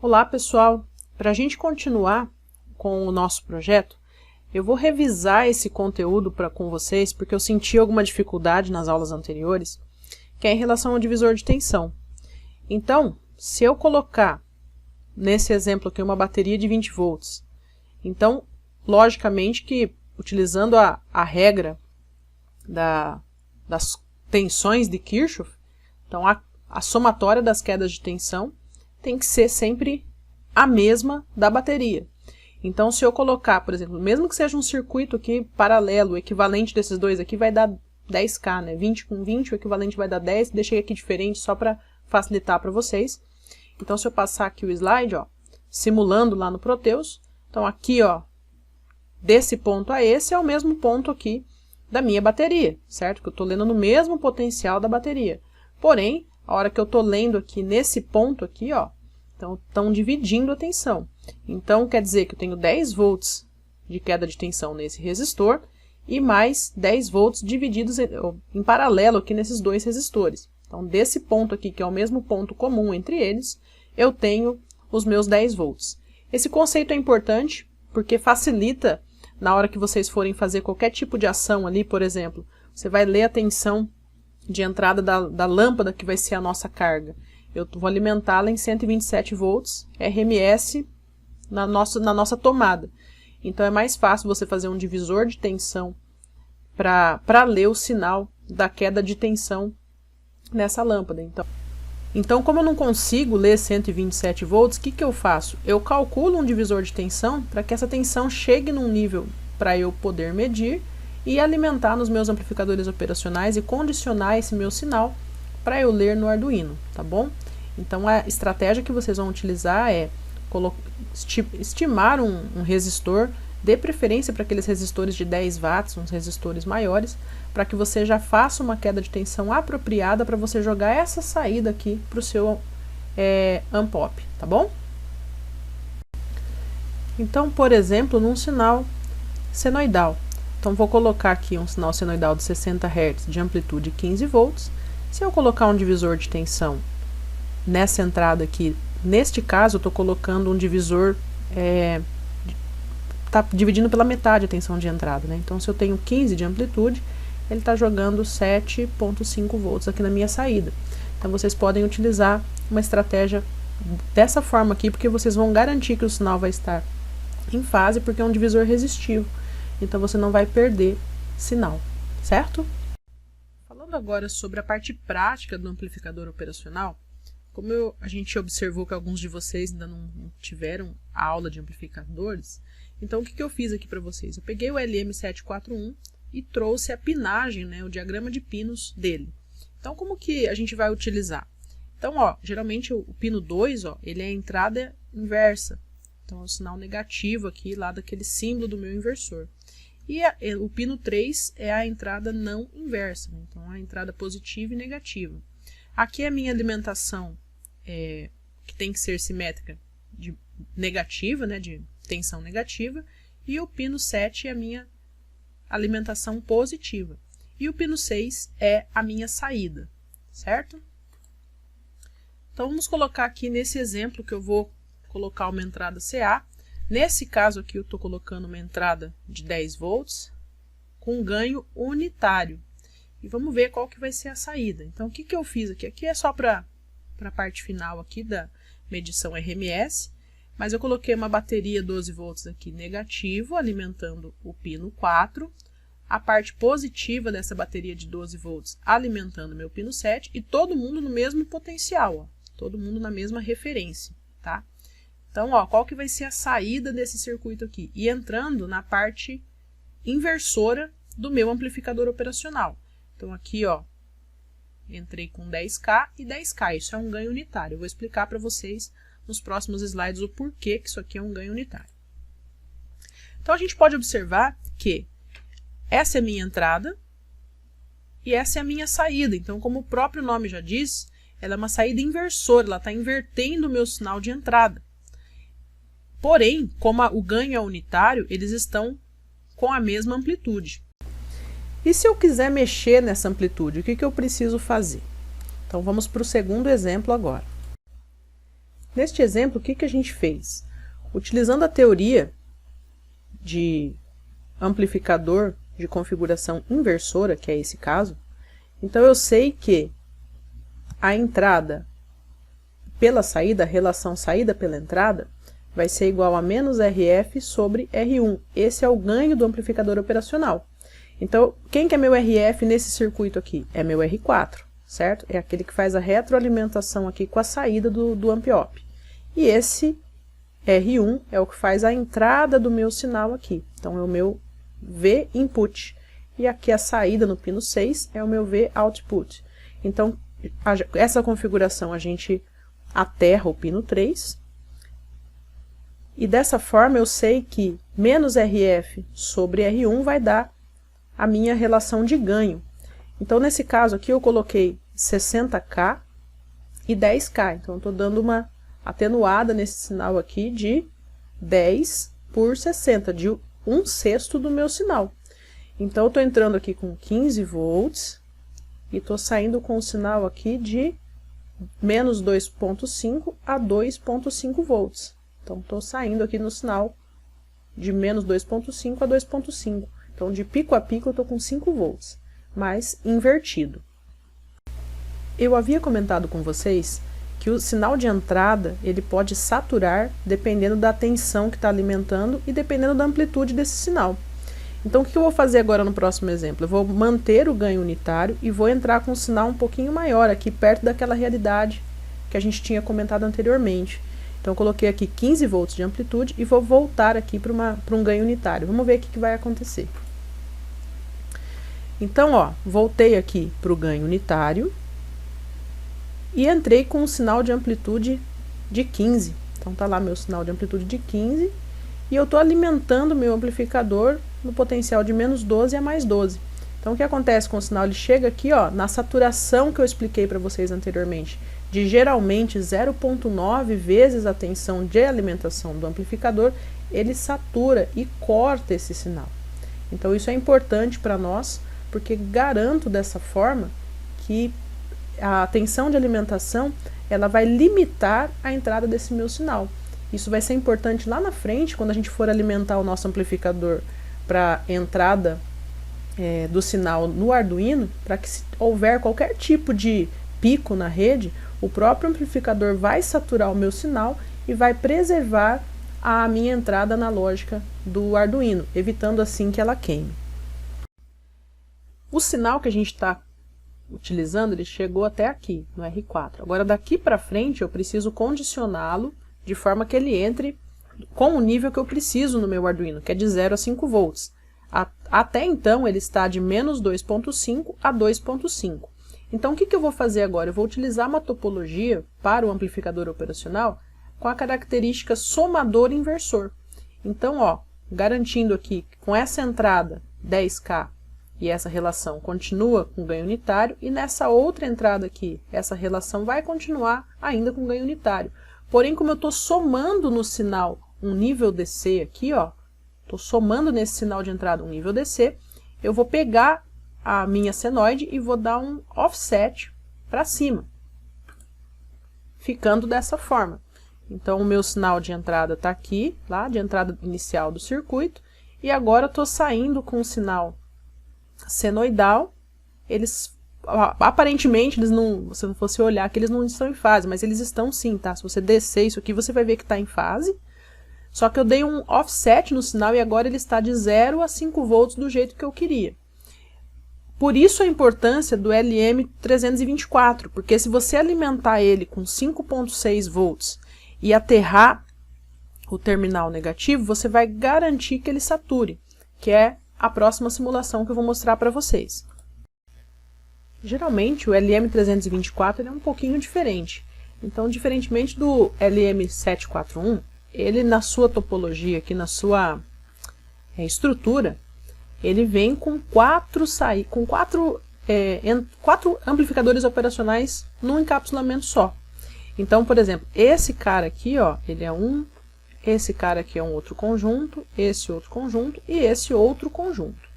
Olá pessoal, para a gente continuar com o nosso projeto, eu vou revisar esse conteúdo com vocês porque eu senti alguma dificuldade nas aulas anteriores, que é em relação ao divisor de tensão. Então, se eu colocar nesse exemplo aqui uma bateria de 20 volts, então, logicamente que utilizando a regra das tensões de Kirchhoff, então a somatória das quedas de tensão tem que ser sempre a mesma da bateria. Então, se eu colocar, por exemplo, mesmo que seja um circuito aqui paralelo, o equivalente desses dois aqui vai dar 10K, né? 20 com 20, o equivalente vai dar 10, deixei aqui diferente só para facilitar para vocês. Então, se eu passar aqui o slide, ó, simulando lá no Proteus, então aqui, ó, desse ponto a esse é o mesmo ponto aqui da minha bateria, certo? Que eu estou lendo no mesmo potencial da bateria. Porém, a hora que eu estou lendo aqui nesse ponto aqui, ó, então estão dividindo a tensão. Então, quer dizer que eu tenho 10 volts de queda de tensão nesse resistor e mais 10 volts divididos em paralelo aqui nesses dois resistores. Então, desse ponto aqui, que é o mesmo ponto comum entre eles, eu tenho os meus 10 volts. Esse conceito é importante porque facilita na hora que vocês forem fazer qualquer tipo de ação ali, por exemplo, você vai ler a tensão de entrada da lâmpada que vai ser a nossa carga. Eu vou alimentá-la em 127 volts RMS na nossa tomada. Então é mais fácil você fazer um divisor de tensão para ler o sinal da queda de tensão nessa lâmpada. Então, como eu não consigo ler 127 volts, o que eu faço? Eu calculo um divisor de tensão para que essa tensão chegue num nível para eu poder medir e alimentar nos meus amplificadores operacionais e condicionar esse meu sinal para eu ler no Arduino, tá bom? Então a estratégia que vocês vão utilizar é estimar um resistor, de preferência para aqueles resistores de 10 watts, uns resistores maiores, para que você já faça uma queda de tensão apropriada para você jogar essa saída aqui para o seu amp-op, tá bom? Então, por exemplo, num sinal senoidal. Então, vou colocar aqui um sinal senoidal de 60 Hz de amplitude 15 volts. Se eu colocar um divisor de tensão nessa entrada aqui, neste caso eu estou colocando um divisor, está dividindo pela metade a tensão de entrada, né? Então, se eu tenho 15 de amplitude, ele está jogando 7,5 volts aqui na minha saída. Então, vocês podem utilizar uma estratégia dessa forma aqui, porque vocês vão garantir que o sinal vai estar em fase, porque é um divisor resistivo. Então, você não vai perder sinal, certo? Falando agora sobre a parte prática do amplificador operacional, como a gente observou que alguns de vocês ainda não tiveram a aula de amplificadores, então o que eu fiz aqui para vocês? Eu peguei o LM741 e trouxe a pinagem, né, o diagrama de pinos dele. Então, como que a gente vai utilizar? Então, ó, geralmente o pino 2, ó, ele é a entrada inversa. Então, é o sinal negativo aqui, lá daquele símbolo do meu inversor. E o pino 3 é a entrada não inversa, né? Então a entrada positiva e negativa. Aqui é a minha alimentação, que tem que ser simétrica, de negativa, né, de tensão negativa, e o pino 7 é a minha alimentação positiva. E o pino 6 é a minha saída, certo? Então vamos colocar aqui nesse exemplo que eu vou colocar uma entrada CA. Nesse caso aqui eu estou colocando uma entrada de 10 volts com ganho unitário. E vamos ver qual que vai ser a saída. Então o que eu fiz aqui? Aqui é só para a parte final aqui da medição RMS, mas eu coloquei uma bateria 12 volts aqui negativo, alimentando o pino 4, a parte positiva dessa bateria de 12 volts alimentando meu pino 7 e todo mundo no mesmo potencial, ó, todo mundo na mesma referência, tá? Então, ó, qual que vai ser a saída desse circuito aqui? E entrando na parte inversora do meu amplificador operacional. Então, aqui, ó, entrei com 10K e 10K. Isso é um ganho unitário. Eu vou explicar para vocês nos próximos slides o porquê que isso aqui é um ganho unitário. Então, a gente pode observar que essa é a minha entrada e essa é a minha saída. Então, como o próprio nome já diz, ela é uma saída inversora. Ela está invertendo o meu sinal de entrada. Porém, como o ganho é unitário, eles estão com a mesma amplitude. E se eu quiser mexer nessa amplitude, o que eu preciso fazer? Então vamos para o segundo exemplo agora. Neste exemplo, o que a gente fez? Utilizando a teoria de amplificador de configuração inversora, que é esse caso, então eu sei que a entrada pela saída, a relação saída pela entrada, vai ser igual a menos RF sobre R1. Esse é o ganho do amplificador operacional. Então, quem que é meu RF nesse circuito aqui? É meu R4, certo? É aquele que faz a retroalimentação aqui com a saída do amp-op. E esse R1 é o que faz a entrada do meu sinal aqui. Então, é o meu V input. E aqui a saída no pino 6 é o meu V output. Então, essa configuração a gente aterra o pino 3. E dessa forma eu sei que menos RF sobre R1 vai dar a minha relação de ganho. Então, nesse caso aqui, eu coloquei 60K e 10K. Então, eu estou dando uma atenuada nesse sinal aqui de 10 por 60, de 1/6 do meu sinal. Então, eu estou entrando aqui com 15 volts e estou saindo com um sinal aqui de menos 2,5 a 2,5 volts. Então, estou saindo aqui no sinal de menos 2,5 a 2,5. Então, de pico a pico, eu estou com 5 volts, mas invertido. Eu havia comentado com vocês que o sinal de entrada ele pode saturar dependendo da tensão que está alimentando e dependendo da amplitude desse sinal. Então, o que eu vou fazer agora no próximo exemplo? Eu vou manter o ganho unitário e vou entrar com um sinal um pouquinho maior, aqui perto daquela realidade que a gente tinha comentado anteriormente. Então, eu coloquei aqui 15 volts de amplitude e vou voltar aqui para um ganho unitário. Vamos ver o que vai acontecer. Então, ó, voltei aqui para o ganho unitário e entrei com um sinal de amplitude de 15. Então, tá lá meu sinal de amplitude de 15 e eu estou alimentando meu amplificador no potencial de menos 12 a mais 12. Então, o que acontece com o sinal? Ele chega aqui, ó, na saturação que eu expliquei para vocês anteriormente, de geralmente 0,9 vezes a tensão de alimentação do amplificador, ele satura e corta esse sinal. Então, isso é importante para nós, porque garanto dessa forma que a tensão de alimentação ela vai limitar a entrada desse meu sinal. Isso vai ser importante lá na frente, quando a gente for alimentar o nosso amplificador para entrada do sinal no Arduino, para que se houver qualquer tipo de pico na rede, o próprio amplificador vai saturar o meu sinal e vai preservar a minha entrada analógica do Arduino, evitando assim que ela queime. O sinal que a gente está utilizando, ele chegou até aqui, no R4. Agora, daqui para frente, eu preciso condicioná-lo de forma que ele entre com o nível que eu preciso no meu Arduino, que é de 0 a 5 volts. Até então, ele está de menos 2,5 a 2,5. Então, o que eu vou fazer agora? Eu vou utilizar uma topologia para o amplificador operacional com a característica somador inversor. Então, ó, garantindo aqui que com essa entrada 10K e essa relação continua com ganho unitário, e nessa outra entrada aqui, essa relação vai continuar ainda com ganho unitário. Porém, como eu estou somando no sinal um nível DC aqui, ó, estou somando nesse sinal de entrada um nível DC, eu vou pegar a minha senoide e vou dar um offset para cima, ficando dessa forma. Então, o meu sinal de entrada está aqui, lá, de entrada inicial do circuito, e agora estou saindo com o sinal senoidal. Eles, aparentemente, eles não, se você olhar aqui, eles não estão em fase, mas eles estão sim, tá? Se você descer isso aqui, você vai ver que está em fase. Só que eu dei um offset no sinal e agora ele está de 0 a 5 volts do jeito que eu queria. Por isso a importância do LM324, porque se você alimentar ele com 5,6 volts e aterrar o terminal negativo, você vai garantir que ele sature, que é a próxima simulação que eu vou mostrar para vocês. Geralmente o LM324 ele é um pouquinho diferente. Então, diferentemente do LM741, ele na sua topologia, aqui na sua estrutura, ele vem com quatro amplificadores operacionais num encapsulamento só. Então, por exemplo, esse cara aqui, ó, ele é um, esse cara aqui é um outro conjunto, esse outro conjunto e esse outro conjunto.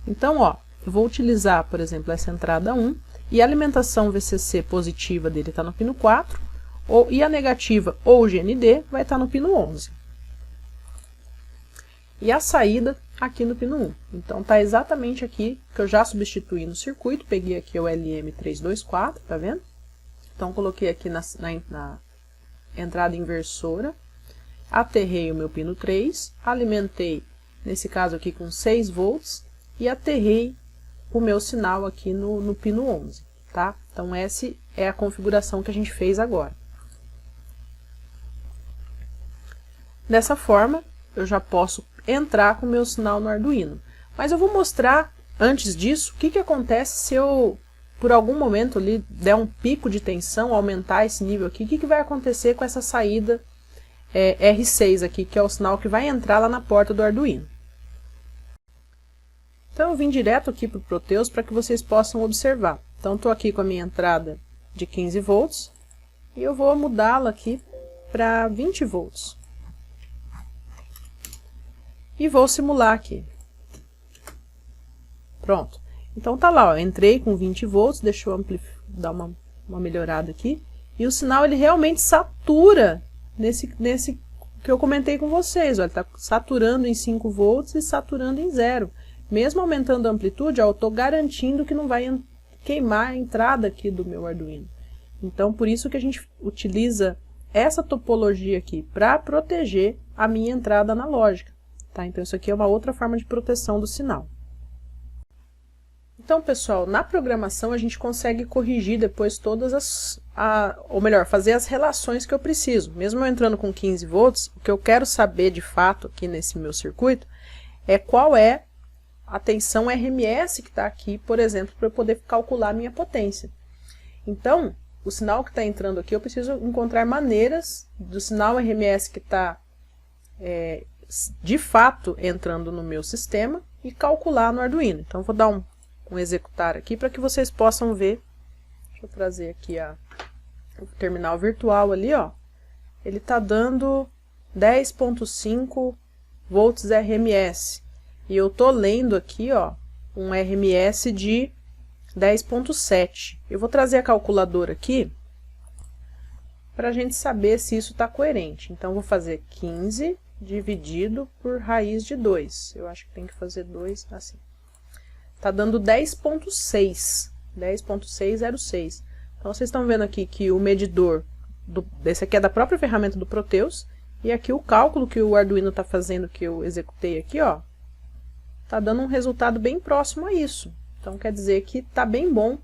Então, ó, eu vou utilizar, por exemplo, essa entrada 1 e a alimentação VCC positiva dele está no pino 4, e a negativa ou o GND vai estar no pino 11. E a saída aqui no pino 1. Então tá exatamente aqui que eu já substituí no circuito, peguei aqui o LM324, tá vendo? Então coloquei aqui na entrada inversora, aterrei o meu pino 3, alimentei, nesse caso aqui com 6 volts, e aterrei o meu sinal aqui no pino 11, tá? Então essa é a configuração que a gente fez agora. Dessa forma, eu já posso entrar com o meu sinal no Arduino. Mas eu vou mostrar, antes disso, o que acontece se eu, por algum momento ali, der um pico de tensão, aumentar esse nível aqui, o que vai acontecer com essa saída R6 aqui, que é o sinal que vai entrar lá na porta do Arduino. Então eu vim direto aqui para o Proteus para que vocês possam observar. Então estou aqui com a minha entrada de 15 volts e eu vou mudá-la aqui para 20 volts. E vou simular aqui. Pronto. Então tá lá, ó, entrei com 20 volts, deixa eu dar uma melhorada aqui. E o sinal ele realmente satura nesse que eu comentei com vocês. Ó, ele está saturando em 5 volts e saturando em 0. Mesmo aumentando a amplitude, ó, eu estou garantindo que não vai queimar a entrada aqui do meu Arduino. Então por isso que a gente utiliza essa topologia aqui para proteger a minha entrada analógica. Tá? Então isso aqui é uma outra forma de proteção do sinal. Então, pessoal, na programação a gente consegue corrigir depois todas ou melhor, fazer as relações que eu preciso. Mesmo eu entrando com 15 volts, o que eu quero saber de fato aqui nesse meu circuito é qual é a tensão RMS que está aqui, por exemplo, para eu poder calcular a minha potência. Então, o sinal que está entrando aqui, eu preciso encontrar maneiras do sinal RMS que está de fato entrando no meu sistema e calcular no Arduino. Então vou dar um executar aqui para que vocês possam ver. Deixa eu trazer aqui o terminal virtual ali, ó. Ele está dando 10.5 volts RMS. E eu tô lendo aqui, ó, um RMS de 10.7. Eu vou trazer a calculadora aqui para a gente saber se isso está coerente. Então vou fazer 15 dividido por raiz de 2. Eu acho que tem que fazer 2 assim. Tá dando 10.6. 10.606. Então vocês estão vendo aqui que o medidor, desse aqui é da própria ferramenta do Proteus, e aqui o cálculo que o Arduino está fazendo, que eu executei aqui, ó, tá dando um resultado bem próximo a isso. Então quer dizer que tá bem bom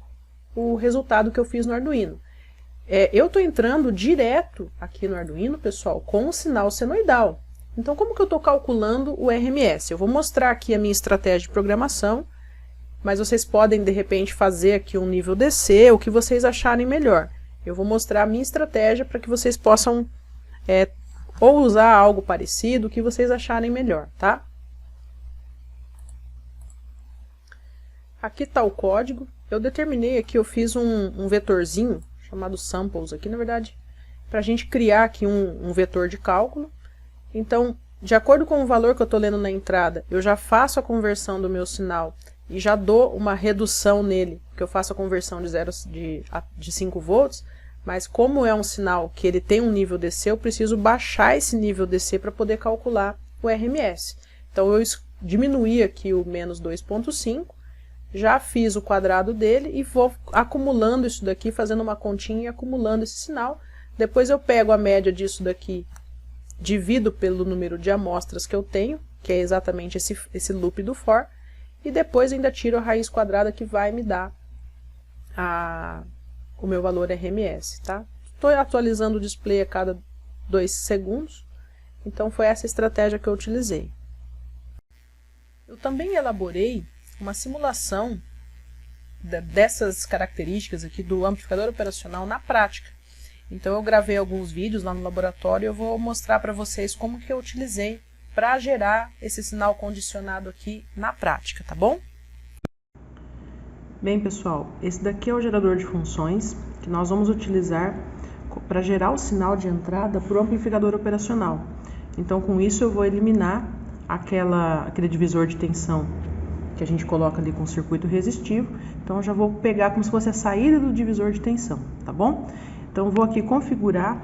o resultado que eu fiz no Arduino. Eu tô entrando direto aqui no Arduino, pessoal, com o sinal senoidal. Então como que eu estou calculando o RMS? Eu vou mostrar aqui a minha estratégia de programação, mas vocês podem de repente fazer aqui um nível DC, o que vocês acharem melhor. Eu vou mostrar a minha estratégia para que vocês possam ou usar algo parecido, o que vocês acharem melhor, tá? Aqui está o código. Eu determinei aqui, eu fiz um vetorzinho chamado samples aqui, na verdade, para a gente criar aqui um vetor de cálculo. Então, de acordo com o valor que eu estou lendo na entrada, eu já faço a conversão do meu sinal e já dou uma redução nele, que eu faço a conversão de 5 volts, mas como é um sinal que ele tem um nível DC, eu preciso baixar esse nível DC para poder calcular o RMS. Então eu diminuí aqui o menos 2.5, já fiz o quadrado dele e vou acumulando isso daqui, fazendo uma continha e acumulando esse sinal. Depois eu pego a média disso daqui, divido pelo número de amostras que eu tenho, que é exatamente esse loop do for, e depois ainda tiro a raiz quadrada que vai me dar o meu valor RMS, tá? Estou atualizando o display a cada 2 segundos, então foi essa estratégia que eu utilizei. Eu também elaborei uma simulação dessas características aqui do amplificador operacional na prática. Então eu gravei alguns vídeos lá no laboratório e eu vou mostrar para vocês como que eu utilizei para gerar esse sinal condicionado aqui na prática, tá bom? Bem, pessoal, esse daqui é o gerador de funções que nós vamos utilizar para gerar o sinal de entrada para o amplificador operacional. Então com isso eu vou eliminar aquele divisor de tensão que a gente coloca ali com o circuito resistivo. Então eu já vou pegar como se fosse a saída do divisor de tensão, tá bom? Então, vou aqui configurar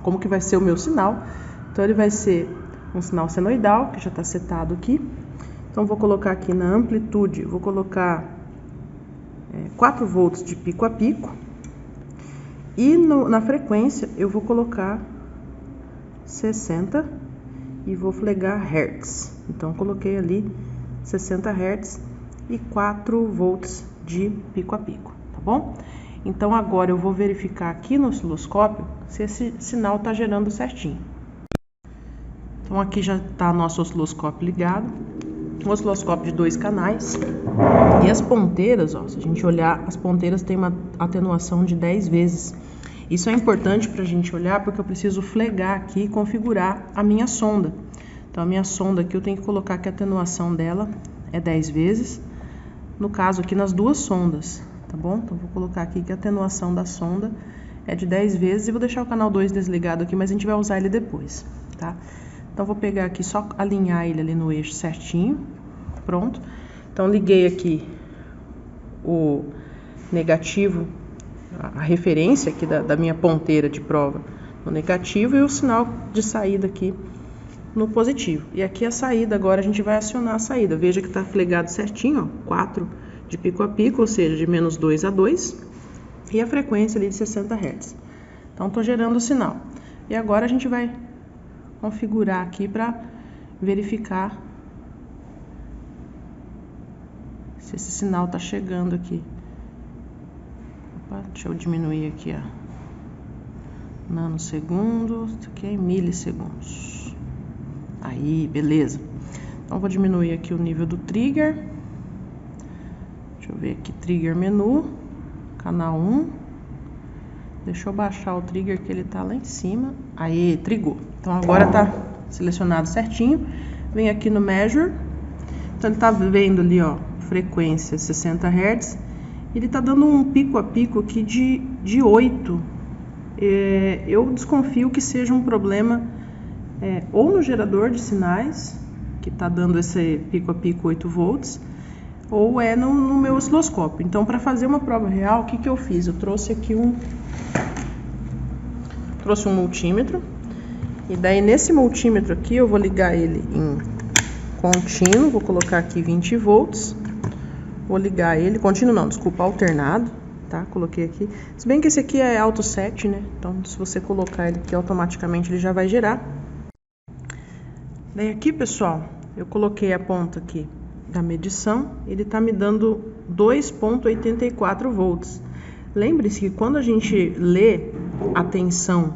como que vai ser o meu sinal. Então, ele vai ser um sinal senoidal, que já está setado aqui. Então, vou colocar aqui na amplitude, vou colocar 4 volts de pico a pico. E na frequência, eu vou colocar 60 e vou flegar Hz. Então, coloquei ali 60 Hz e 4 volts de pico a pico, tá bom? Então, agora eu vou verificar aqui no osciloscópio se esse sinal está gerando certinho. Então, aqui já está nosso osciloscópio ligado. Um osciloscópio de 2 canais. E as ponteiras, ó, se a gente olhar, as ponteiras têm uma atenuação de 10 vezes. Isso é importante para a gente olhar porque eu preciso flegar aqui e configurar a minha sonda. Então, a minha sonda aqui eu tenho que colocar que a atenuação dela é 10 vezes. No caso aqui nas duas sondas, tá bom? Então, vou colocar aqui que a atenuação da sonda é de 10 vezes e vou deixar o canal 2 desligado aqui, mas a gente vai usar ele depois, tá? Então, vou pegar aqui, só alinhar ele ali no eixo certinho, pronto. Então, liguei aqui o negativo, a referência aqui da minha ponteira de prova no negativo e o sinal de saída aqui no positivo. E aqui a saída, agora a gente vai acionar a saída. Veja que está flegado certinho, ó, 4 de pico a pico, ou seja, de menos 2 a 2. E a frequência ali de 60 Hz. Então, estou gerando o sinal. E agora a gente vai configurar aqui para verificar se esse sinal está chegando aqui. Opa, deixa eu diminuir aqui a nanosegundos, isso aqui é em milissegundos. Aí, beleza. Então, vou diminuir aqui o nível do trigger. Deixa eu ver aqui, trigger menu, canal 1. Deixa eu baixar o trigger que ele tá lá em cima. Aí, trigou. Então, agora tá selecionado certinho. Vem aqui no measure. Então, ele tá vendo ali, ó, frequência 60 Hz. Ele tá dando um pico a pico aqui de 8. Eu desconfio que seja um problema ou no gerador de sinais, que tá dando esse pico a pico 8 volts, ou no meu osciloscópio. Então, para fazer uma prova real, o que eu fiz? Eu trouxe aqui um multímetro, e daí nesse multímetro aqui eu vou ligar ele em contínuo, vou colocar aqui 20 volts, vou ligar ele, contínuo não, desculpa, alternado, tá? Coloquei aqui, se bem que esse aqui é auto set, né? Então, se você colocar ele aqui automaticamente, ele já vai gerar. Daí aqui, pessoal, eu coloquei a ponta aqui da medição, ele tá me dando 2,84 volts. Lembre-se que quando a gente lê a tensão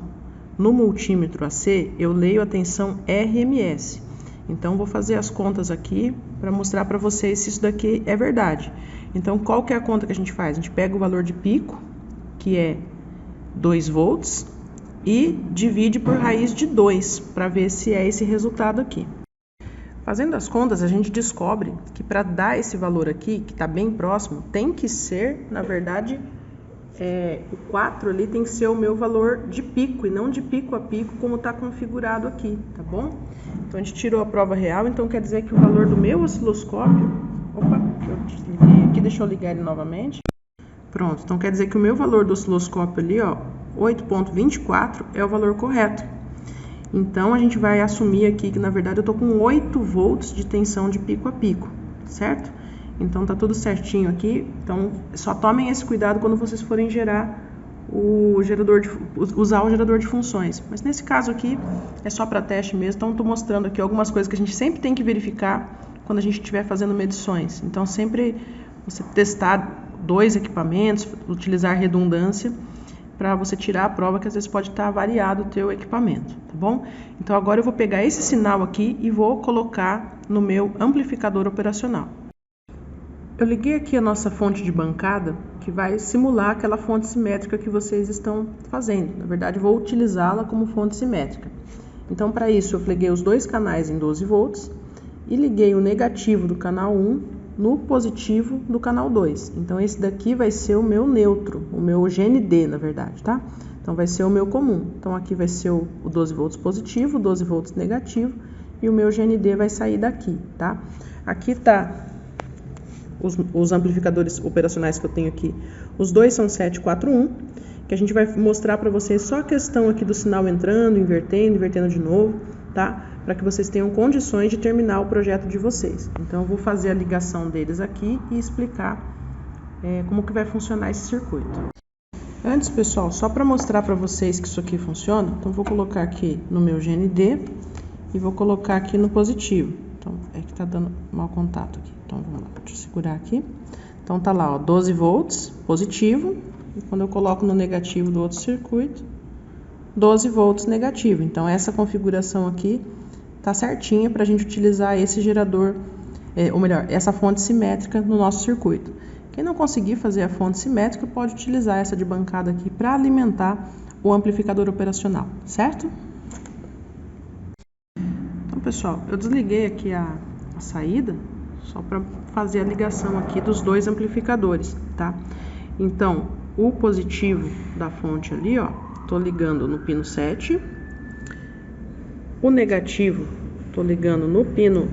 no multímetro AC, eu leio a tensão RMS. Então, vou fazer as contas aqui para mostrar para vocês se isso daqui é verdade. Então, qual que é a conta que a gente faz? A gente pega o valor de pico, que é 2 volts, e divide por raiz de 2, para ver se é esse resultado aqui. Fazendo as contas, a gente descobre que para dar esse valor aqui, que está bem próximo, tem que ser, na verdade, o 4 ali tem que ser o meu valor de pico, e não de pico a pico, como está configurado aqui, tá bom? Então, a gente tirou a prova real, então quer dizer que o valor do meu osciloscópio... Opa, eu desliguei aqui, deixa eu ligar ele novamente. Pronto, então quer dizer que o meu valor do osciloscópio ali, ó, 8,24 é o valor correto. Então, a gente vai assumir aqui que, na verdade, eu estou com 8 volts de tensão de pico a pico, certo? Então, tá tudo certinho aqui. Então, só tomem esse cuidado quando vocês forem usar o gerador de funções. Mas, nesse caso aqui, é só para teste mesmo. Então, estou mostrando aqui algumas coisas que a gente sempre tem que verificar quando a gente estiver fazendo medições. Então, sempre você testar 2 equipamentos, utilizar redundância, para você tirar a prova, que às vezes pode estar variado o teu equipamento, tá bom? Então, agora eu vou pegar esse sinal aqui e vou colocar no meu amplificador operacional. Eu liguei aqui a nossa fonte de bancada, que vai simular aquela fonte simétrica que vocês estão fazendo. Na verdade, vou utilizá-la como fonte simétrica. Então, para isso, eu fleguei os 2 canais em 12 volts e liguei o negativo do canal 1 no positivo do canal 2. Então, esse daqui vai ser o meu neutro, o meu GND, na verdade, tá? Então, vai ser o meu comum. Então, aqui vai ser o 12 volts positivo, 12 volts negativo, e o meu GND vai sair daqui, tá? Aqui tá os amplificadores operacionais que eu tenho aqui, os dois são 741, que a gente vai mostrar para vocês só a questão aqui do sinal entrando, invertendo de novo, tá? Para que vocês tenham condições de terminar o projeto de vocês. Então, eu vou fazer a ligação deles aqui e explicar como que vai funcionar esse circuito. Antes, pessoal, só para mostrar para vocês que isso aqui funciona, então vou colocar aqui no meu GND e vou colocar aqui no positivo. Então, é que tá dando mau contato aqui. Então, vamos lá, deixa eu segurar aqui. Então, tá lá, ó, 12 volts positivo, e quando eu coloco no negativo do outro circuito, 12 volts negativo. Então, essa configuração aqui tá certinha para a gente utilizar esse gerador, ou melhor, essa fonte simétrica no nosso circuito. Quem não conseguir fazer a fonte simétrica pode utilizar essa de bancada aqui para alimentar o amplificador operacional, certo? Então, pessoal, eu desliguei aqui a saída só para fazer a ligação aqui dos dois amplificadores, tá? Então, o positivo da fonte ali, ó, tô ligando no pino 7. O negativo tô ligando no pino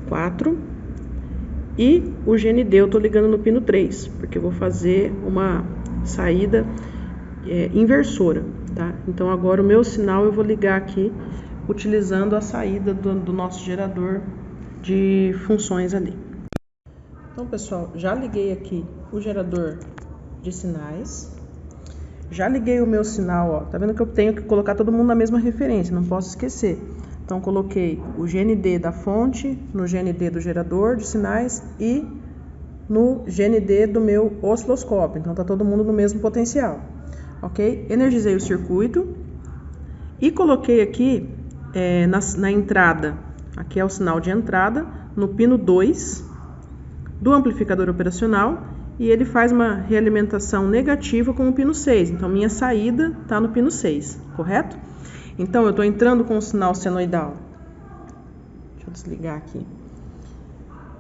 4. E o GND eu tô ligando no pino 3, porque eu vou fazer uma saída inversora, tá? Então, agora o meu sinal eu vou ligar aqui utilizando a saída do nosso gerador de funções ali. Então, pessoal, já liguei aqui o gerador de sinais. Já liguei o meu sinal, ó. Tá vendo que eu tenho que colocar todo mundo na mesma referência, não posso esquecer. Então, coloquei o GND da fonte, no GND do gerador de sinais e no GND do meu osciloscópio. Então, tá todo mundo no mesmo potencial, ok? Energizei o circuito e coloquei aqui na entrada, aqui é o sinal de entrada, no pino 2 do amplificador operacional, e ele faz uma realimentação negativa com o pino 6. Então, minha saída tá no pino 6, correto? Então, eu estou entrando com o sinal senoidal. Deixa eu desligar aqui.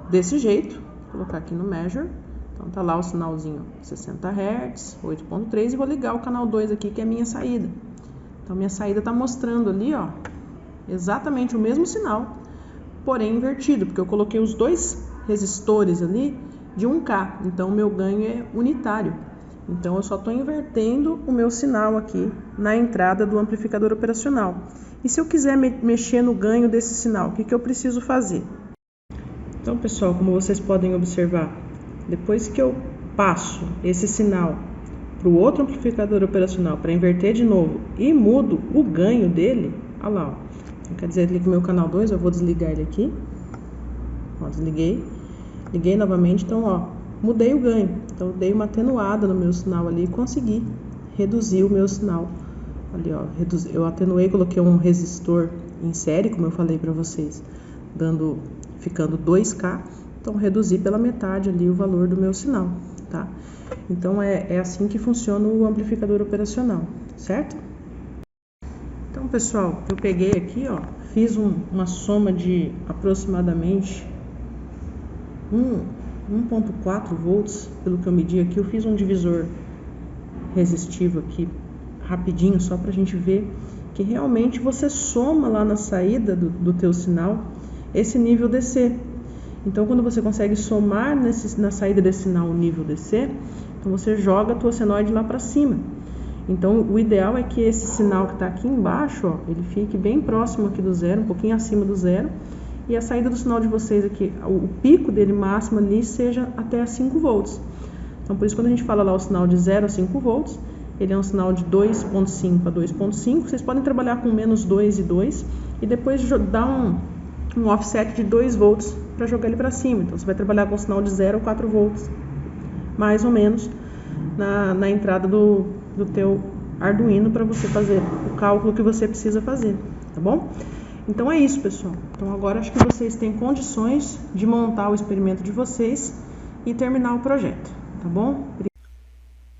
Desse jeito, vou colocar aqui no Measure. Então, tá lá o sinalzinho 60 Hz, 8.3, e vou ligar o canal 2 aqui, que é a minha saída. Então, minha saída está mostrando ali, ó, exatamente o mesmo sinal, porém invertido, porque eu coloquei os dois resistores ali de 1K. Então, o meu ganho é unitário. Então, eu só estou invertendo o meu sinal aqui na entrada do amplificador operacional. E se eu quiser mexer no ganho desse sinal, o que eu preciso fazer? Então, pessoal, como vocês podem observar, depois que eu passo esse sinal para o outro amplificador operacional para inverter de novo e mudo o ganho dele, olha lá, ó. Então, quer dizer, ligo o meu canal 2, eu vou desligar ele aqui. Ó, desliguei. Liguei novamente, então, ó, mudei o ganho. Então, eu dei uma atenuada no meu sinal ali e consegui reduzir o meu sinal. Ali, ó, eu atenuei, coloquei um resistor em série, como eu falei para vocês, ficando 2K. Então, reduzi pela metade ali o valor do meu sinal, tá? Então, é assim que funciona o amplificador operacional, certo? Então, pessoal, eu peguei aqui, ó, fiz uma soma de aproximadamente 1.4 volts, pelo que eu medi aqui. Eu fiz um divisor resistivo aqui, rapidinho, só pra gente ver que realmente você soma lá na saída do teu sinal esse nível DC. Então, quando você consegue somar na saída desse sinal o nível DC, então você joga a tua senoide lá para cima. Então, o ideal é que esse sinal que está aqui embaixo, ó, ele fique bem próximo aqui do zero, um pouquinho acima do zero, e a saída do sinal de vocês aqui, o pico dele máximo ali seja até 5 volts. Então, por isso, quando a gente fala lá o sinal de 0 a 5 volts, ele é um sinal de 2.5 a 2.5. Vocês podem trabalhar com menos 2 e 2 e depois dar um offset de 2 volts para jogar ele para cima. Então, você vai trabalhar com um sinal de 0 a 4 volts, mais ou menos, na entrada do teu Arduino para você fazer o cálculo que você precisa fazer, tá bom? Então é isso, pessoal. Então agora acho que vocês têm condições de montar o experimento de vocês e terminar o projeto, tá bom?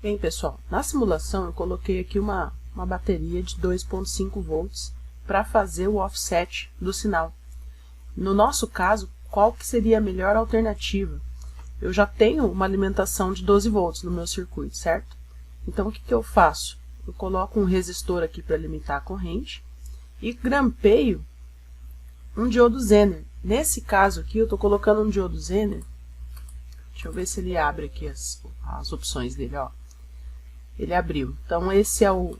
Bem, pessoal, na simulação eu coloquei aqui uma bateria de 2.5 volts para fazer o offset do sinal. No nosso caso, qual que seria a melhor alternativa? Eu já tenho uma alimentação de 12 volts no meu circuito, certo? Então o que eu faço? Eu coloco um resistor aqui para limitar a corrente e grampeio um diodo Zener. Nesse caso aqui, eu estou colocando um diodo Zener Deixa eu ver se ele abre aqui as opções dele, ó. Ele abriu. Então, esse é o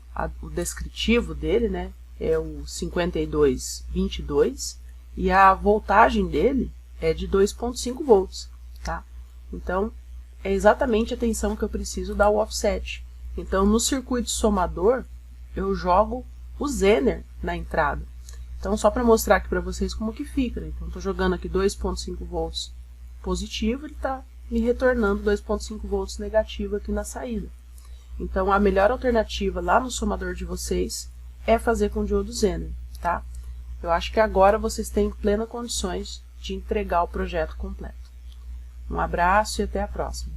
descritivo dele, né? É o 5222 e a voltagem dele é de 2,5 volts, tá? Então, é exatamente a tensão que eu preciso dar o offset. Então, no circuito somador, eu jogo o Zener na entrada. Então, só para mostrar aqui para vocês como que fica, né? Então, estou jogando aqui 2,5 volts positivo, ele está me retornando 2,5 volts negativo aqui na saída. Então, a melhor alternativa lá no somador de vocês é fazer com diodo Zener, tá? Eu acho que agora vocês têm plenas condições de entregar o projeto completo. Um abraço e até a próxima.